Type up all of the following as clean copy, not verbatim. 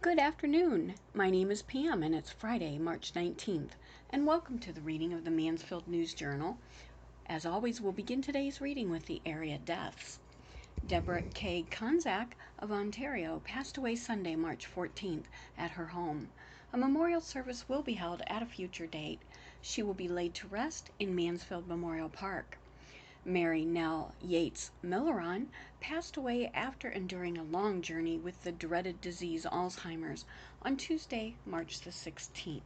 Good afternoon. My name is Pam, and it's Friday, March 19th, and welcome to the reading of the Mansfield News Journal. As always, we'll begin today's reading with the area deaths. Deborah K. Konzak of Ontario passed away Sunday, March 14th, at her home. A memorial service will be held at a future date. She will be laid to rest in Mansfield Memorial Park. Mary Nell Yates Milleron passed away after enduring a long journey with the dreaded disease Alzheimer's on Tuesday, March the 16th.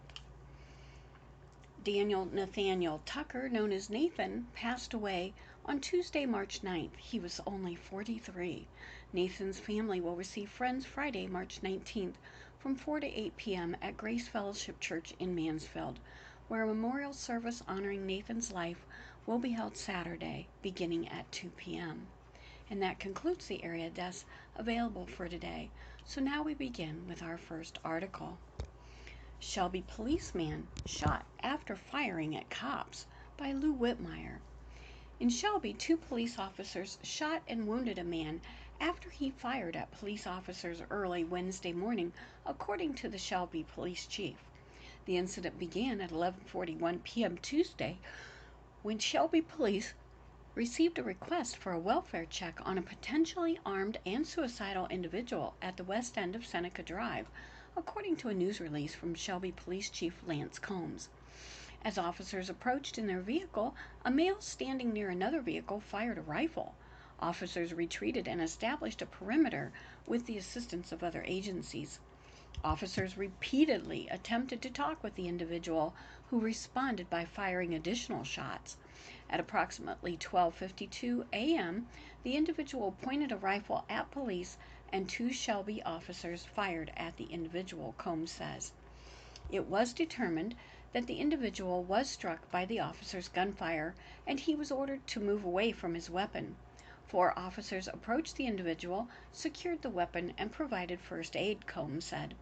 Daniel Nathaniel Tucker, known as Nathan, passed away on Tuesday, March 9th. He was only 43. Nathan's family will receive friends Friday, March 19th from 4 to 8 p.m. at Grace Fellowship Church in Mansfield, where a memorial service honoring Nathan's life will be held Saturday, beginning at 2 p.m. And that concludes the area deaths available for today. So now we begin with our first article. Shelby policeman shot after firing at cops, by Lou Whitmire. In Shelby, 2 police officers shot and wounded a man after he fired at police officers early Wednesday morning, according to the Shelby police chief. The incident began at 11:41 p.m. Tuesday, when Shelby police received a request for a welfare check on a potentially armed and suicidal individual at the west end of Seneca Drive, according to a news release from Shelby Police Chief Lance Combs. As officers approached in their vehicle, a male standing near another vehicle fired a rifle. Officers retreated and established a perimeter with the assistance of other agencies. Officers repeatedly attempted to talk with the individual, who responded by firing additional shots. At approximately 12:52 a.m., the individual pointed a rifle at police, and 2 Shelby officers fired at the individual, Combs says. It was determined that the individual was struck by the officer's gunfire, and he was ordered to move away from his weapon. 4 officers approached the individual, secured the weapon, and provided first aid, Combs said.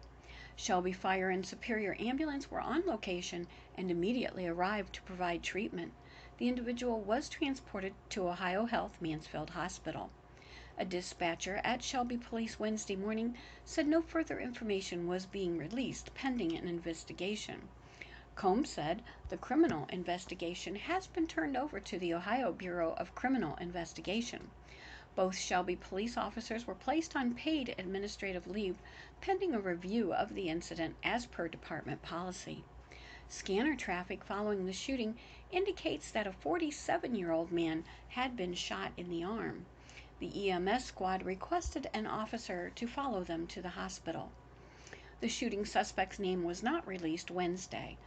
Shelby Fire and Superior Ambulance were on location and immediately arrived to provide treatment. The individual was transported to Ohio Health Mansfield Hospital. A dispatcher at Shelby Police Wednesday morning said no further information was being released pending an investigation. Combs said the criminal investigation has been turned over to the Ohio Bureau of Criminal Investigation. Both Shelby police officers were placed on paid administrative leave pending a review of the incident as per department policy. Scanner traffic following the shooting indicates that a 47-year-old man had been shot in the arm. The EMS squad requested an officer to follow them to the hospital. The shooting suspect's name was not released Wednesday.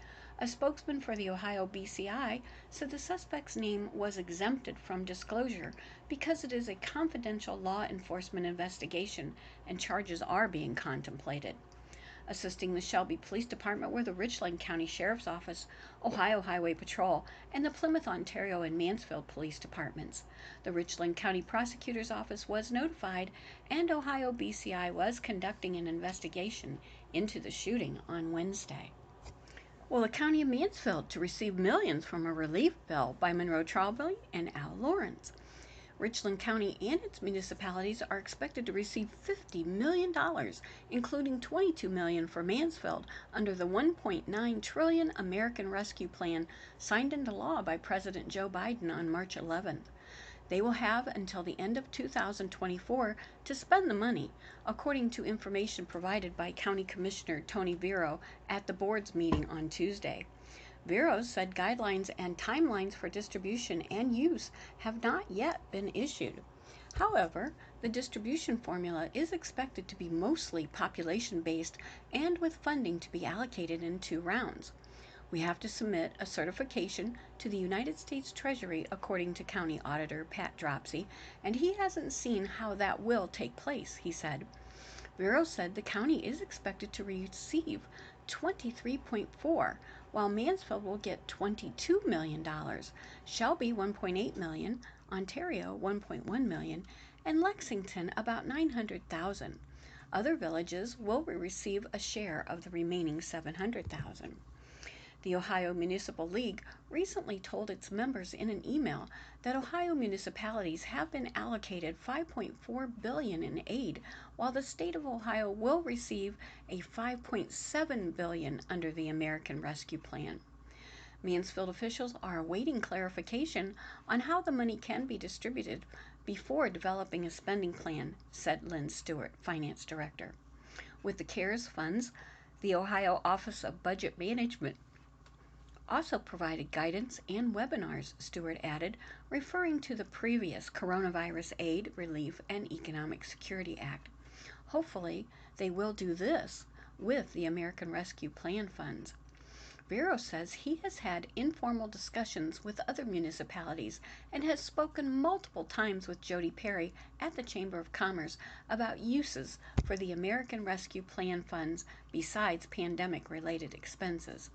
A spokesman for the Ohio BCI said the suspect's name was exempted from disclosure because it is a confidential law enforcement investigation and charges are being contemplated. Assisting the Shelby Police Department were the Richland County Sheriff's Office, Ohio Highway Patrol, and the Plymouth, Ontario, and Mansfield Police Departments. The Richland County Prosecutor's Office was notified, and Ohio BCI was conducting an investigation into the shooting on Wednesday. Will the County of Mansfield to receive millions from a relief bill by Monroe Trombley and Al Lawrence? Richland County and its municipalities are expected to receive $50 million, including $22 million for Mansfield, under the $1.9 trillion American Rescue Plan signed into law by President Joe Biden on March 11th. They will have until the end of 2024 to spend the money, according to information provided by County Commissioner Tony Vero at the board's meeting on Tuesday. Vero said guidelines and timelines for distribution and use have not yet been issued. However, the distribution formula is expected to be mostly population-based and with funding to be allocated in 2 rounds. We have to submit a certification to the United States Treasury, according to County Auditor Pat Dropsy, and he hasn't seen how that will take place, he said. Vero said the county is expected to receive 23.4, while Mansfield will get $22 million, Shelby $1.8 million, Ontario $1.1 million, and Lexington about $900,000. Other villages will receive a share of the remaining $700,000. The Ohio Municipal League recently told its members in an email that Ohio municipalities have been allocated $5.4 billion in aid, while the state of Ohio will receive a $5.7 billion under the American Rescue Plan. Mansfield officials are awaiting clarification on how the money can be distributed before developing a spending plan, said Lynn Stewart, finance director. With the CARES funds, the Ohio Office of Budget Management also provided guidance and webinars, Stewart added, referring to the previous Coronavirus Aid, Relief, and Economic Security Act. Hopefully, they will do this with the American Rescue Plan funds. Vero says he has had informal discussions with other municipalities and has spoken multiple times with Jody Perry at the Chamber of Commerce about uses for the American Rescue Plan funds besides pandemic-related expenses.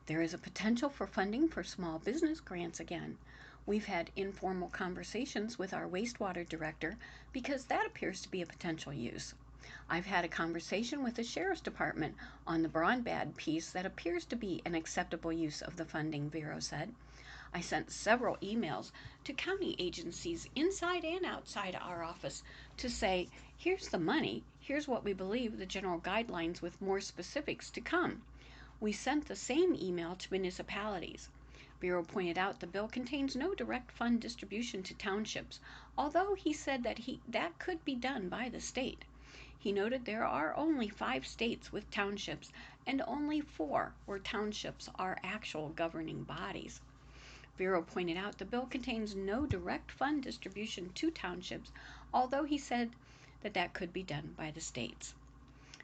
There is a potential for funding for small business grants again. We've had informal conversations with our wastewater director because that appears to be a potential use. I've had a conversation with the Sheriff's Department on the broadband piece that appears to be an acceptable use of the funding, Vero said. I sent several emails to county agencies inside and outside our office to say, here's the money, here's what we believe the general guidelines with more specifics to come. We sent the same email to municipalities. Vero pointed out the bill contains no direct fund distribution to townships, although he said that could be done by the state. He noted there are only 5 states with townships and only 4 where townships are actual governing bodies. Vero pointed out the bill contains no direct fund distribution to townships, although he said that could be done by the states.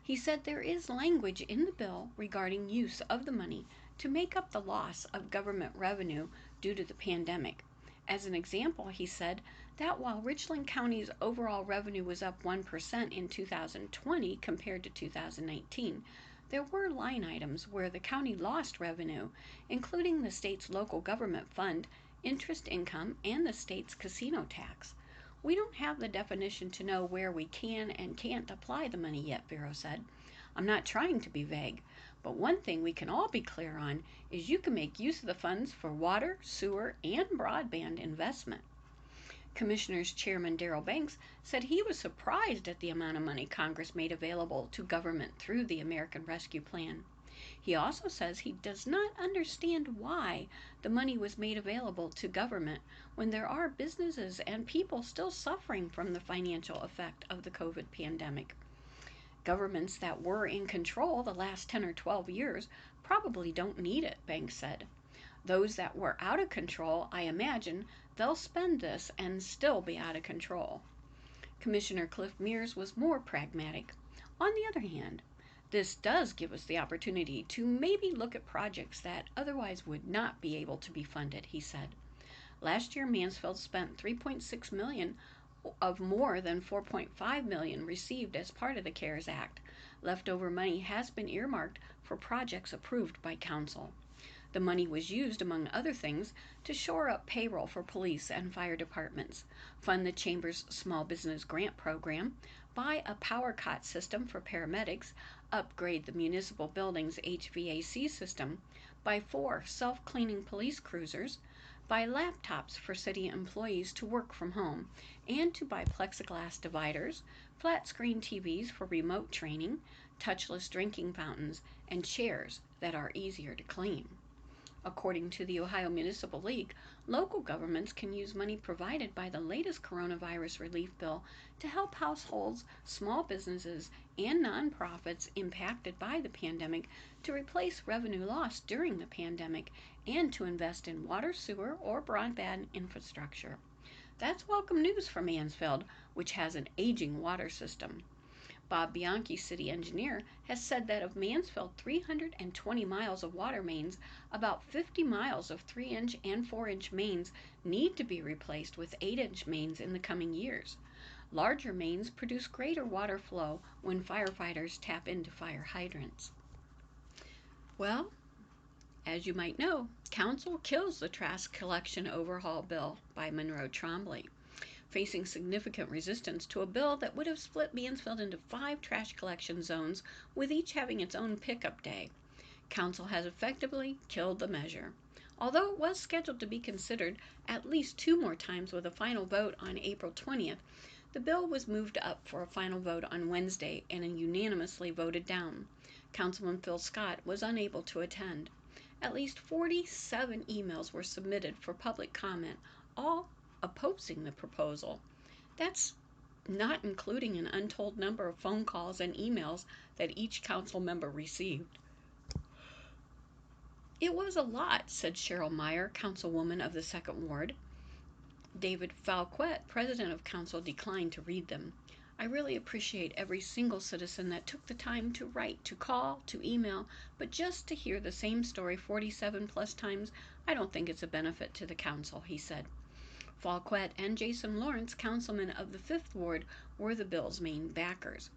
He said there is language in the bill regarding use of the money to make up the loss of government revenue due to the pandemic. As an example, he said that while Richland County's overall revenue was up 1% in 2020 compared to 2019, there were line items where the county lost revenue, including the state's local government fund, interest income, and the state's casino tax. We don't have the definition to know where we can and can't apply the money yet, Vero said. I'm not trying to be vague, but one thing we can all be clear on is you can make use of the funds for water, sewer, and broadband investment. Commissioners Chairman Darrell Banks said he was surprised at the amount of money Congress made available to government through the American Rescue Plan. He also says he does not understand why the money was made available to government when there are businesses and people still suffering from the financial effect of the COVID pandemic. Governments that were in control the last 10 or 12 years probably don't need it, Banks said. Those that were out of control, I imagine, they'll spend this and still be out of control. Commissioner Cliff Mears was more pragmatic. On the other hand, this does give us the opportunity to maybe look at projects that otherwise would not be able to be funded, he said. Last year, Mansfield spent $3.6 million of more than $4.5 million received as part of the CARES Act. Leftover money has been earmarked for projects approved by council. The money was used, among other things, to shore up payroll for police and fire departments, fund the Chamber's Small Business Grant Program, buy a power cot system for paramedics, upgrade the municipal building's HVAC system, buy 4 self-cleaning police cruisers, buy laptops for city employees to work from home, and to buy plexiglass dividers, flat screen TVs for remote training, touchless drinking fountains, and chairs that are easier to clean. According to the Ohio Municipal League, local governments can use money provided by the latest coronavirus relief bill to help households, small businesses, and nonprofits impacted by the pandemic to replace revenue lost during the pandemic and to invest in water, sewer, or broadband infrastructure. That's welcome news for Mansfield, which has an aging water system. Bob Bianchi, city engineer, has said that of Mansfield's 320 miles of water mains, about 50 miles of 3-inch and 4-inch mains need to be replaced with 8-inch mains in the coming years. Larger mains produce greater water flow when firefighters tap into fire hydrants. Well, as you might know, Council kills the trash collection overhaul bill by Monroe Trombley, facing significant resistance to a bill that would have split Mansfield into 5 trash collection zones, with each having its own pickup day. Council has effectively killed the measure. Although it was scheduled to be considered at least 2 more times with a final vote on April 20th, the bill was moved up for a final vote on Wednesday and unanimously voted down. Councilman Phil Scott was unable to attend. At least 47 emails were submitted for public comment, all opposing the proposal. That's not including an untold number of phone calls and emails that each council member received. It was a lot, said Cheryl Meyer, councilwoman of the 2nd Ward. David Falquette, president of council, declined to read them. I really appreciate every single citizen that took the time to write, to call, to email, but just to hear the same story 47 plus times, I don't think it's a benefit to the council, he said. Falquette and Jason Lawrence, councilman of the 5th Ward, were the bill's main backers.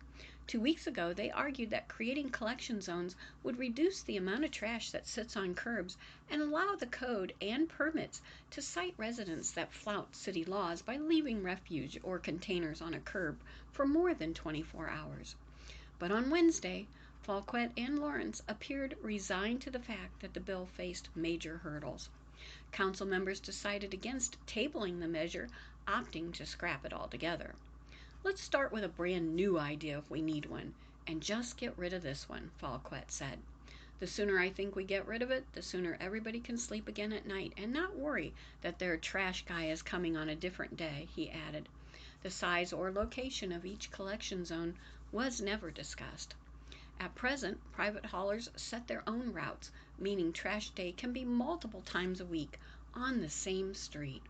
2 weeks ago, they argued that creating collection zones would reduce the amount of trash that sits on curbs and allow the code and permits to cite residents that flout city laws by leaving refuge or containers on a curb for more than 24 hours. But on Wednesday, Falquette and Lawrence appeared resigned to the fact that the bill faced major hurdles. Council members decided against tabling the measure, opting to scrap it altogether. Let's start with a brand new idea if we need one, and just get rid of this one, Falquette said. The sooner I think we get rid of it, the sooner everybody can sleep again at night and not worry that their trash guy is coming on a different day, he added. The size or location of each collection zone was never discussed. At present, private haulers set their own routes, meaning trash day can be multiple times a week on the same street.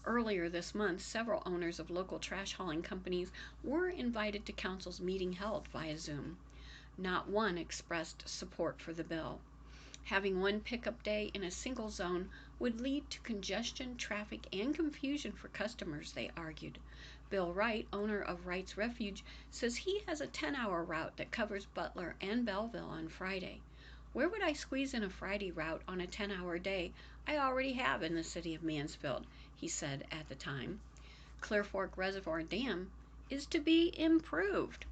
Earlier this month, several owners of local trash hauling companies were invited to council's meeting held via Zoom. Not one expressed support for the bill. Having one pickup day in a single zone would lead to congestion, traffic, and confusion for customers, they argued. Bill Wright, owner of Wright's Refuge, says he has a 10-hour route that covers Butler and Belleville on Friday. Where would I squeeze in a Friday route on a 10-hour day I already have in the city of Mansfield, he said at the time. Clear Fork Reservoir Dam is to be improved.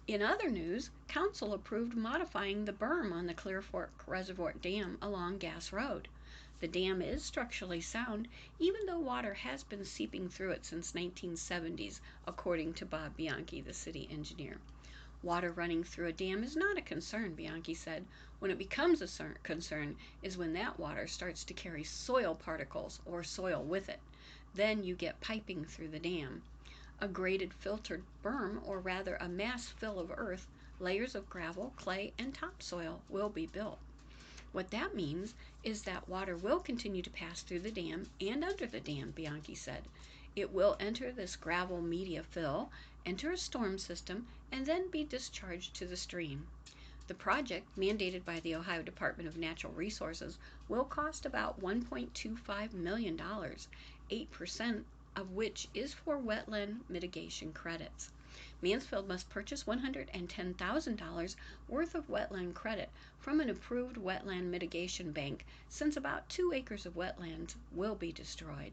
In other news, council approved modifying the berm on the Clear Fork Reservoir Dam along Gass Road. The dam is structurally sound, even though water has been seeping through it since 1970s, according to Bob Bianchi, the city engineer. Water running through a dam is not a concern, Bianchi said. When it becomes a concern is when that water starts to carry soil particles or soil with it. Then you get piping through the dam. A graded filtered berm, or rather a mass fill of earth, layers of gravel, clay, and topsoil will be built. What that means is that water will continue to pass through the dam and under the dam, Bianchi said. It will enter this gravel media fill, enter a storm system, and then be discharged to the stream. The project, mandated by the Ohio Department of Natural Resources, will cost about $1.25 million, 8% of which is for wetland mitigation credits. Mansfield must purchase $110,000 worth of wetland credit from an approved wetland mitigation bank, since about 2 acres of wetlands will be destroyed.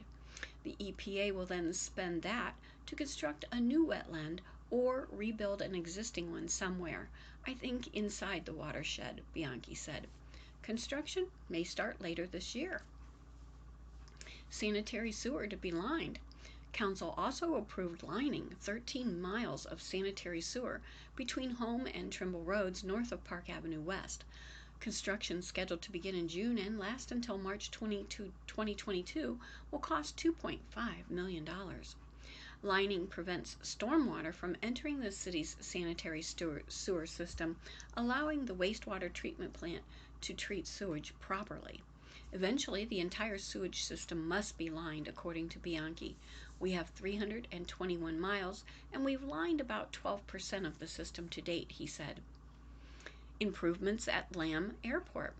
The EPA will then spend that to construct a new wetland or rebuild an existing one somewhere, I think inside the watershed, Bianchi said. Construction may start later this year. Sanitary sewer to be lined. Council also approved lining 13 miles of sanitary sewer between Home and Trimble Roads north of Park Avenue West. Construction, scheduled to begin in June and last until March 2022, will cost $2.5 million. Lining prevents stormwater from entering the city's sanitary sewer system, allowing the wastewater treatment plant to treat sewage properly. Eventually, the entire sewage system must be lined, according to Bianchi. We have 321 miles, and we've lined about 12% of the system to date, he said. Improvements at Lamb Airport.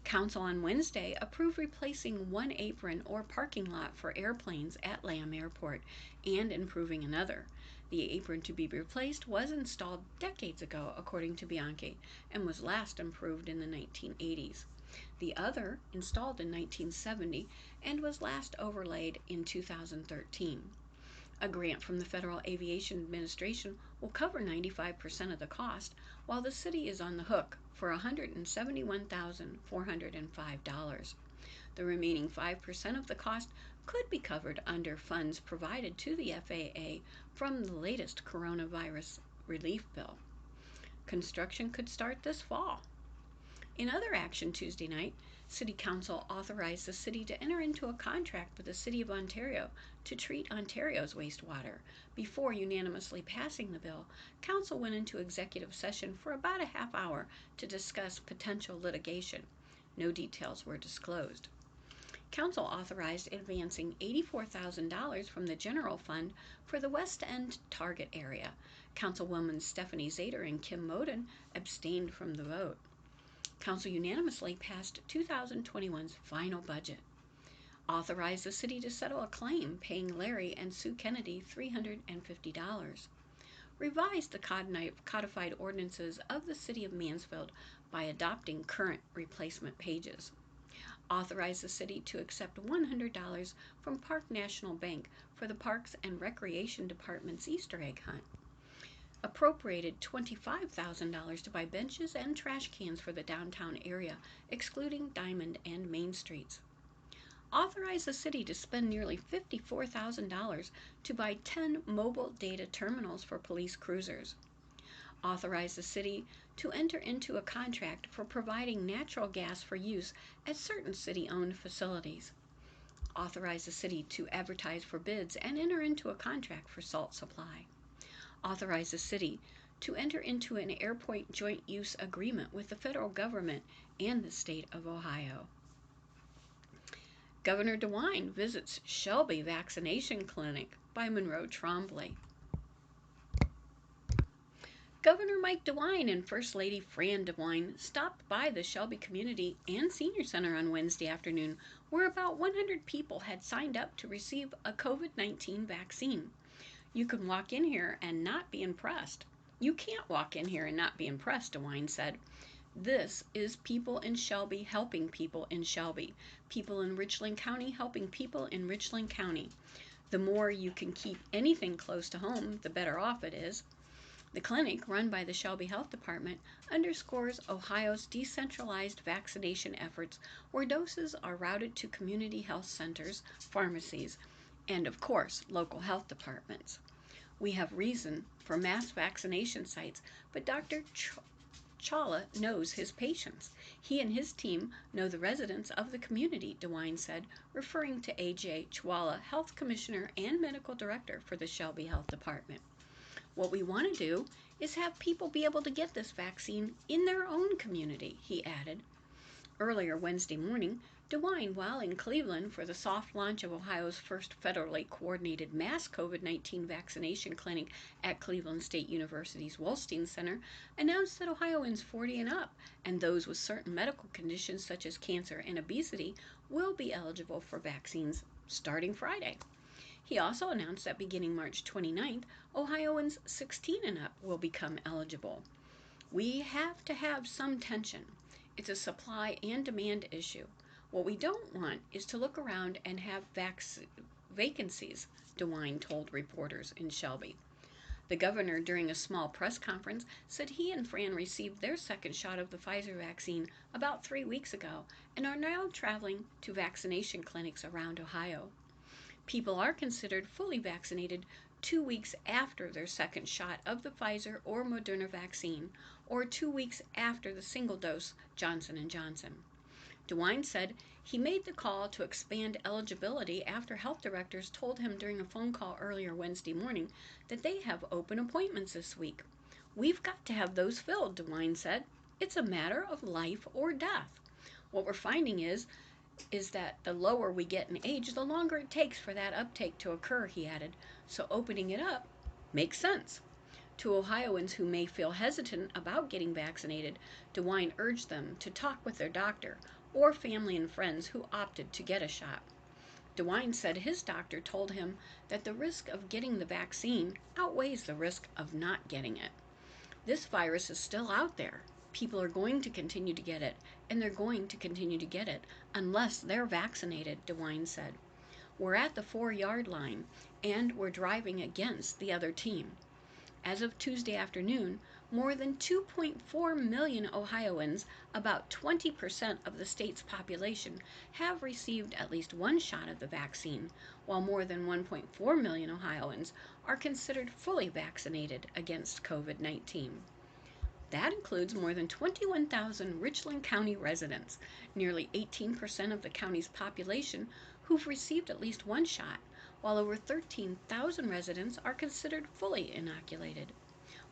Council on Wednesday approved replacing one apron or parking lot for airplanes at Lamb Airport and improving another. The apron to be replaced was installed decades ago, according to Bianchi, and was last improved in the 1980s. The other, installed in 1970, and was last overlaid in 2013. A grant from the Federal Aviation Administration will cover 95% of the cost, while the city is on the hook for $171,405. The remaining 5% of the cost could be covered under funds provided to the FAA from the latest coronavirus relief bill. Construction could start this fall. In other action Tuesday night, City Council authorized the city to enter into a contract with the City of Ontario to treat Ontario's wastewater. Before unanimously passing the bill, Council went into executive session for about a half hour to discuss potential litigation. No details were disclosed. Council authorized advancing $84,000 from the general fund for the West End target area. Councilwoman Stephanie Zader and Kim Moden abstained from the vote. Council unanimously passed 2021's final budget. Authorized the city to settle a claim paying Larry and Sue Kennedy $350. Revised the codified ordinances of the city of Mansfield by adopting current replacement pages. Authorized the city to accept $100 from Park National Bank for the Parks and Recreation Department's Easter egg hunt. Appropriated $25,000 to buy benches and trash cans for the downtown area, excluding Diamond and Main Streets. Authorized the city to spend nearly $54,000 to buy 10 mobile data terminals for police cruisers. Authorized the city to enter into a contract for providing natural gas for use at certain city-owned facilities. Authorized the city to advertise for bids and enter into a contract for salt supply. Authorized the city to enter into an airport joint use agreement with the federal government and the state of Ohio. Governor DeWine visits Shelby Vaccination Clinic by Monroe Trombley. Governor Mike DeWine and First Lady Fran DeWine stopped by the Shelby Community and Senior Center on Wednesday afternoon, where about 100 people had signed up to receive a COVID-19 vaccine. You can walk in here and not be impressed. You can't walk in here and not be impressed, DeWine said. This is people in Shelby helping people in Shelby. People in Richland County helping people in Richland County. The more you can keep anything close to home, the better off it is. The clinic, run by the Shelby Health Department, underscores Ohio's decentralized vaccination efforts, where doses are routed to community health centers, pharmacies, and, of course, local health departments. We have reason for mass vaccination sites, but Dr. Chawla knows his patients. He and his team know the residents of the community, DeWine said, referring to A.J. Chawla, Health Commissioner and Medical Director for the Shelby Health Department. What we want to do is have people be able to get this vaccine in their own community, he added. Earlier Wednesday morning, DeWine, while in Cleveland for the soft launch of Ohio's first federally coordinated mass COVID-19 vaccination clinic at Cleveland State University's Wolstein Center, announced that Ohioans 40 and up and those with certain medical conditions such as cancer and obesity will be eligible for vaccines starting Friday. He also announced that beginning March 29th, Ohioans 16 and up will become eligible. We have to have some tension. It's a supply and demand issue. What we don't want is to look around and have vacancies, DeWine told reporters in Shelby. The governor, during a small press conference, said he and Fran received their second shot of the Pfizer vaccine about 3 weeks ago and are now traveling to vaccination clinics around Ohio. People are considered fully vaccinated 2 weeks after their second shot of the Pfizer or Moderna vaccine, or 2 weeks after the single-dose Johnson & Johnson. DeWine said he made the call to expand eligibility after health directors told him during a phone call earlier Wednesday morning that they have open appointments this week. We've got to have those filled, DeWine said. It's a matter of life or death. What we're finding is that the lower we get in age, the longer it takes for that uptake to occur, he added. So opening it up makes sense. To Ohioans who may feel hesitant about getting vaccinated, DeWine urged them to talk with their doctor or family and friends who opted to get a shot. DeWine said his doctor told him that the risk of getting the vaccine outweighs the risk of not getting it. This virus is still out there. People are going to continue to get it, and they're going to continue to get it unless they're vaccinated, DeWine said. We're at the 4-yard line, and we're driving against the other team. As of Tuesday afternoon, More than 2.4 million Ohioans, about 20% of the state's population, have received at least one shot of the vaccine, while more than 1.4 million Ohioans are considered fully vaccinated against COVID-19. That includes more than 21,000 Richland County residents, nearly 18% of the county's population, who've received at least one shot, while over 13,000 residents are considered fully inoculated.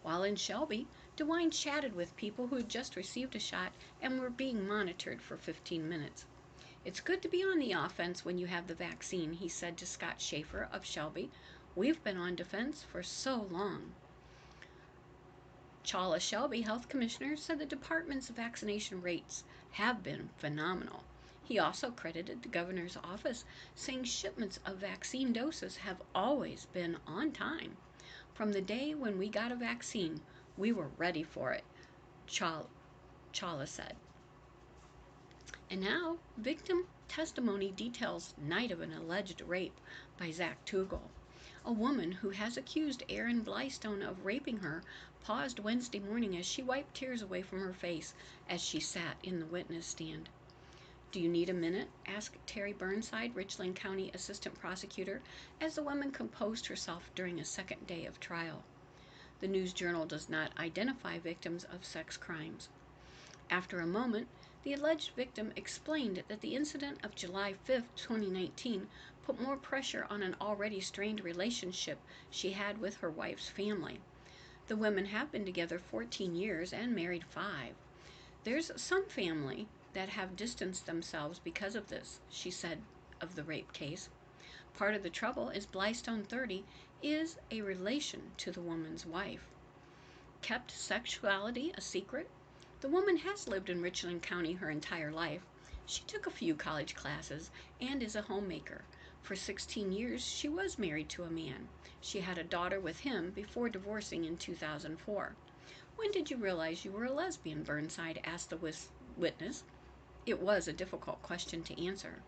While in Shelby, DeWine chatted with people who had just received a shot and were being monitored for 15 minutes. "It's good to be on the offense when you have the vaccine," he said to Scott Schaefer of Shelby. "We've been on defense for so long." Chawla Shelby Health Commissioner said the department's vaccination rates have been phenomenal. He also credited the governor's office, saying shipments of vaccine doses have always been on time. "From the day when we got a vaccine, we were ready for it," Chawla said. And now, victim testimony details night of an alleged rape by Zach Tugel. A woman who has accused Aaron Blystone of raping her paused Wednesday morning as she wiped tears away from her face as she sat in the witness stand. "Do you need a minute?" asked Terry Burnside, Richland County Assistant Prosecutor, as the woman composed herself during a second day of trial. The News Journal does not identify victims of sex crimes. After a moment, the alleged victim explained that the incident of July 5, 2019, put more pressure on an already strained relationship she had with her wife's family. The women have been together 14 years and married 5. "There's some family that have distanced themselves because of this," she said of the rape case. "Part of the trouble is Blystone 30 is a relation to the woman's wife." Kept sexuality a secret? The woman has lived in Richland County her entire life. She took a few college classes and is a homemaker. For 16 years, she was married to a man. She had a daughter with him before divorcing in 2004. "When did you realize you were a lesbian?" Burnside asked the witness. It was a difficult question to answer.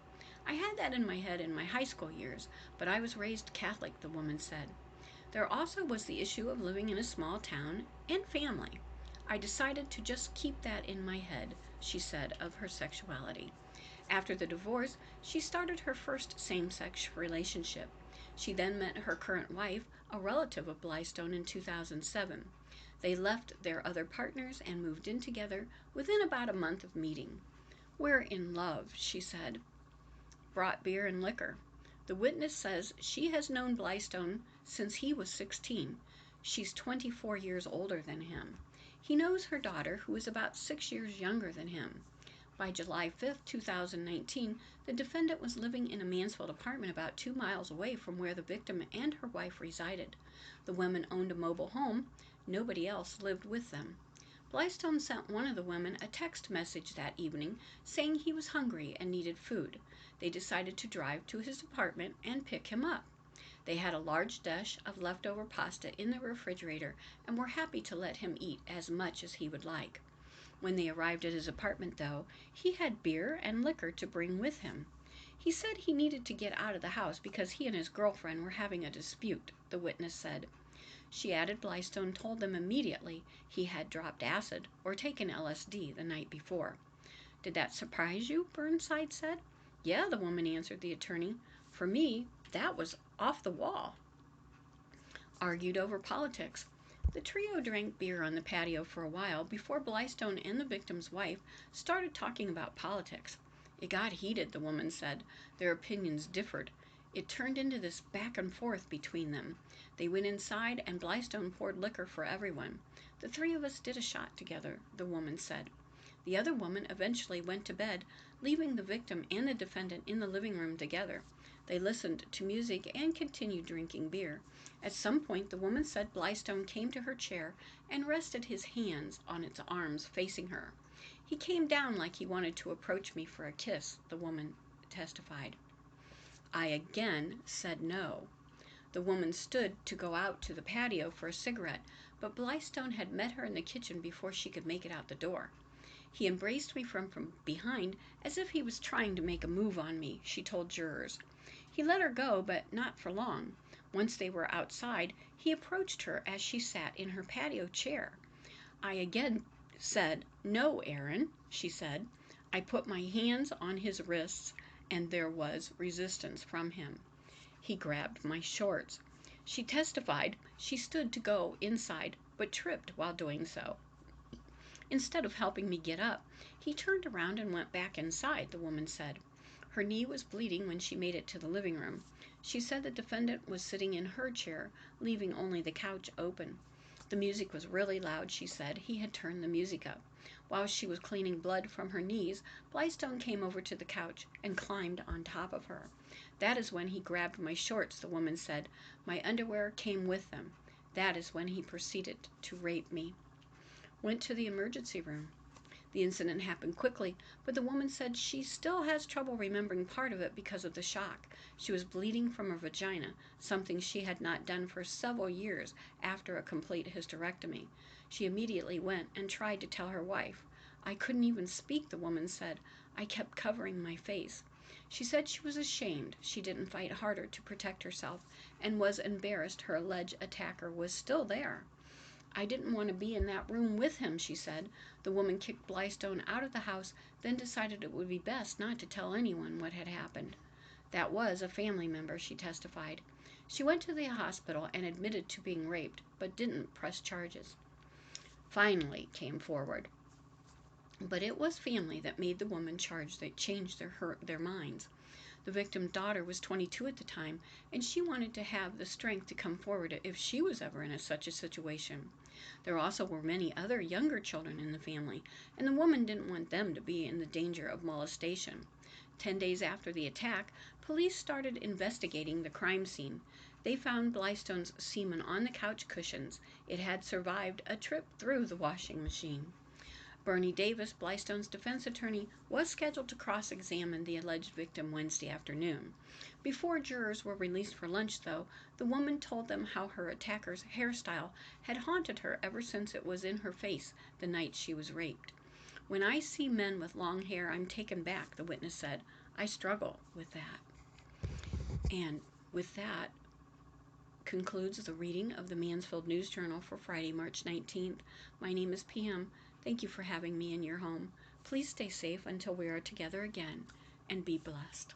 "I had that in my head in my high school years, but I was raised Catholic," the woman said. "There also was the issue of living in a small town and family. I decided to just keep that in my head," she said of her sexuality. After the divorce, she started her first same-sex relationship. She then met her current wife, a relative of Blystone, in 2007. They left their other partners and moved in together within about a month of meeting. "We're in love," she said. Brought beer and liquor. The witness says she has known Blystone since he was 16. She's 24 years older than him. He knows her daughter, who is about 6 years younger than him. By July 5, 2019, the defendant was living in a Mansfield apartment about 2 miles away from where the victim and her wife resided. The women owned a mobile home. Nobody else lived with them. Blystone sent one of the women a text message that evening saying he was hungry and needed food. They decided to drive to his apartment and pick him up. They had a large dish of leftover pasta in the refrigerator and were happy to let him eat as much as he would like. When they arrived at his apartment, though, he had beer and liquor to bring with him. He said he needed to get out of the house because he and his girlfriend were having a dispute, the witness said. She added Blystone told them immediately he had dropped acid or taken LSD the night before. "Did that surprise you?" Burnside said. "Yeah," the woman answered the attorney. "For me, that was off the wall." Argued over politics. The trio drank beer on the patio for a while before Blystone and the victim's wife started talking about politics. "It got heated," the woman said. "Their opinions differed. It turned into this back and forth between them. They went inside and Blystone poured liquor for everyone. The 3 of us did a shot together," the woman said. The other woman eventually went to bed, leaving the victim and the defendant in the living room together. They listened to music and continued drinking beer. At some point, the woman said Blystone came to her chair and rested his hands on its arms facing her. "He came down like he wanted to approach me for a kiss," the woman testified. "I again said no." The woman stood to go out to the patio for a cigarette, but Blystone had met her in the kitchen before she could make it out the door. "He embraced me from behind as if he was trying to make a move on me," she told jurors. He let her go, but not for long. Once they were outside, he approached her as she sat in her patio chair. I again said, "No, Aaron," she said. I put my hands on his wrists, and there was resistance from him. He grabbed my shorts. She testified she stood to go inside, but tripped while doing so. Instead of helping me get up, he turned around and went back inside, the woman said. Her knee was bleeding when she made it to the living room. She said the defendant was sitting in her chair, leaving only the couch open. The music was really loud, she said. He had turned the music up. While she was cleaning blood from her knees, Blystone came over to the couch and climbed on top of her. That is when he grabbed my shorts, the woman said. My underwear came with them. That is when he proceeded to rape me. Went to the emergency room. The incident happened quickly, but the woman said she still has trouble remembering part of it because of the shock. She was bleeding from her vagina, something she had not done for several years after a complete hysterectomy. She immediately went and tried to tell her wife. I couldn't even speak, the woman said. I kept covering my face. She said she was ashamed she didn't fight harder to protect herself and was embarrassed her alleged attacker was still there. I didn't want to be in that room with him, she said. The woman kicked Blystone out of the house, then decided it would be best not to tell anyone what had happened. That was a family member, she testified. She went to the hospital and admitted to being raped, but didn't press charges. Finally came forward. But it was family that made the woman charged that changed their minds. The victim's daughter was 22 at the time, and she wanted to have the strength to come forward if she was ever in such a situation. There also were many other younger children in the family, and the woman didn't want them to be in the danger of molestation. 10 days after the attack, police started investigating the crime scene. They found Blystone's semen on the couch cushions. It had survived a trip through the washing machine. Bernie Davis, Blystone's defense attorney, was scheduled to cross-examine the alleged victim Wednesday afternoon. Before jurors were released for lunch, though, the woman told them how her attacker's hairstyle had haunted her ever since it was in her face the night she was raped. When I see men with long hair, I'm taken back, the witness said. I struggle with that. And with that concludes the reading of the Mansfield News Journal for Friday, March 19th. My name is Pam. Thank you for having me in your home. Please stay safe until we are together again, and be blessed.